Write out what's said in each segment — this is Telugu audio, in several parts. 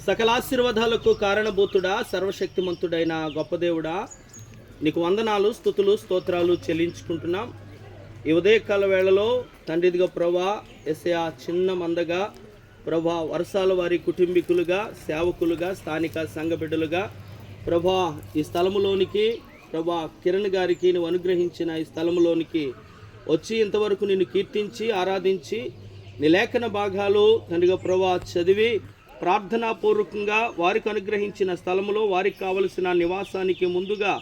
సకల ఆశీర్వాదాలకు కారణభూతుడా, సర్వశక్తిమంతుడైన గొప్ప దేవుడా, నీకు వందనాలు, స్తుతులు, స్తోత్రాలు చెల్లించుకుంటున్నాం. ఈ ఉదయకాల వేళలో తండ్రిదిగా ప్రభా యేసయ్యా చిన్న మందగా ప్రభా వర్షాల వారి కుటుంబీకులుగా, సేవకులుగా, స్థానిక సంఘ బిడ్డలుగా ప్రభా ఈ స్థలములోనికి ప్రభా కిరణ్ గారికి నువ్వు అనుగ్రహించిన ఈ స్థలములోనికి వచ్చి ఇంతవరకు నిన్ను కీర్తించి ఆరాధించి నీ లేఖన భాగాలు తండ్రిగా ప్రభా చదివి ప్రార్థనాపూర్వకంగా వారికి అనుగ్రహించిన స్థలములో వారికి కావలసిన నివాసానికి ముందుగా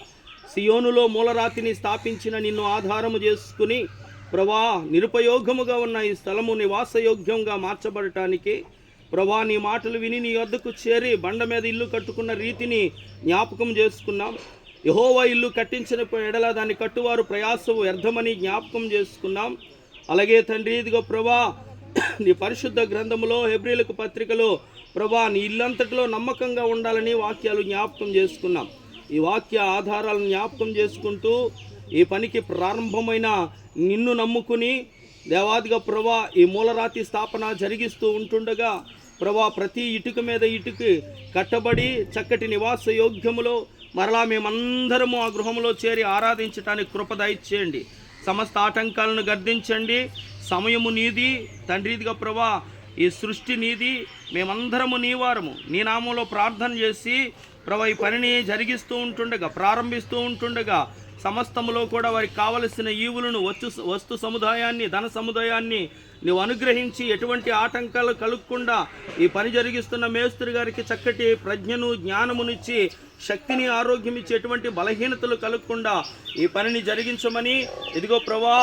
సియోనులో మూలరాతిని స్థాపించిన నిన్ను ఆధారము చేసుకుని ప్రభా నిరుపయోగముగా ఉన్న ఈ స్థలము నివాసయోగ్యంగా మార్చబడటానికి ప్రభా నీ మాటలు విని నీ వద్దకు చేరి బండ మీద ఇల్లు కట్టుకున్న రీతిని జ్ఞాపకం చేసుకున్నాం. యెహోవా ఇల్లు కట్టించిన ఎడల దాన్ని కట్టువారు ప్రయాసము వ్యర్థమని జ్ఞాపకం చేసుకున్నాం. అలాగే తండ్రి ఇదిగో ప్రభా నీ పరిశుద్ధ గ్రంథములో హెబ్రీలకు పత్రికలో ప్రభా నీ ఇల్లంతటిలో నమ్మకంగా ఉండాలని వాక్యాలు జ్ఞాపకం చేసుకున్నాం. ఈ వాక్య ఆధారాలను జ్ఞాపకం చేసుకుంటూ ఈ పనికి ప్రారంభమైన నిన్ను నమ్ముకుని దేవాదిగా ప్రభా ఈ మూలరాతి స్థాపన జరిగిస్తూ ఉంటుండగా ప్రభా ప్రతి ఇటుక మీద ఇటుక కట్టబడి చక్కటి నివాస యోగ్యములో మరలా మేమందరము ఆ గృహంలో చేరి ఆరాధించడానికి కృప దయచేయండి. సమస్త ఆటంకాలను గర్దించండి. సమయము నీది తండ్రిదిగా ప్రభా, ఈ సృష్టి నీది, మేమందరము నీవారము. నీ నామంలో ప్రార్థన చేసి ప్రభా ఈ పనిని జరిగిస్తూ ఉంటుండగా ప్రారంభిస్తూ ఉంటుండగా సమస్తములో కూడా వారికి కావలసిన ఈవులను వస్తు సముదాయాన్ని ధన సముదాయాన్ని నువ్వు అనుగ్రహించి ఎటువంటి ఆటంకాలు కలుగకుండా ఈ పని జరిగిస్తున్న మేస్త్రి గారికి చక్కటి ప్రజ్ఞను జ్ఞానమునిచ్చి శక్తిని ఆరోగ్యం ఇచ్చి ఎటువంటి బలహీనతలు కలుగకుండా ఈ పనిని జరిగించమని ఇదిగో ప్రభా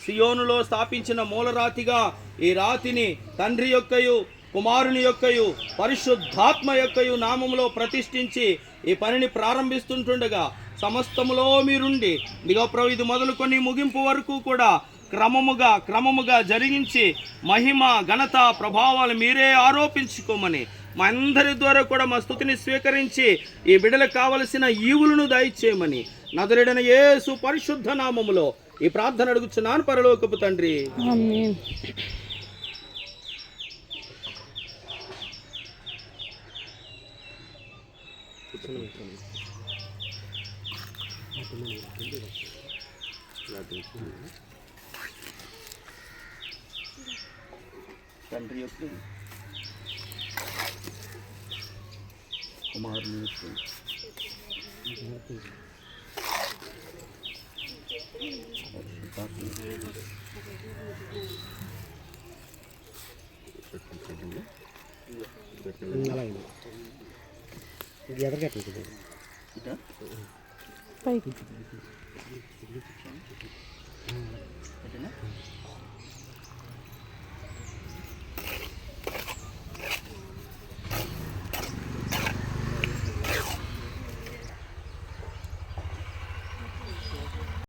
సియోనులో స్థాపించిన మూలరాతిగా ఈ రాతిని తండ్రి యొక్కయు కుమారుని యొక్కయు పరిశుద్ధాత్మ యొక్కయు నామములో ప్రతిష్ఠించి ఈ పనిని ప్రారంభిస్తుంటుండగా సమస్తములో మీరుండి ఇదిగో ప్రభు ఇది మొదలుకొని ముగింపు వరకు కూడా క్రమముగా జరిగించి మహిమ ఘనత ప్రభావాలు మీరే ఆరోపించుకోమని మా అందరి ద్వారా కూడా మా స్తుతిని స్వీకరించి ఈ బిడ్డలకు కావలసిన ఈవులను దయచేయమని నజరేయుడైన యేసు పరిశుద్ధ నామములో ఈ ప్రార్థన అడుగుచున్నాను పరలోకపు తండ్రి. ఆమేన్. తండ్రి యొక్క కుమారుని యొక్క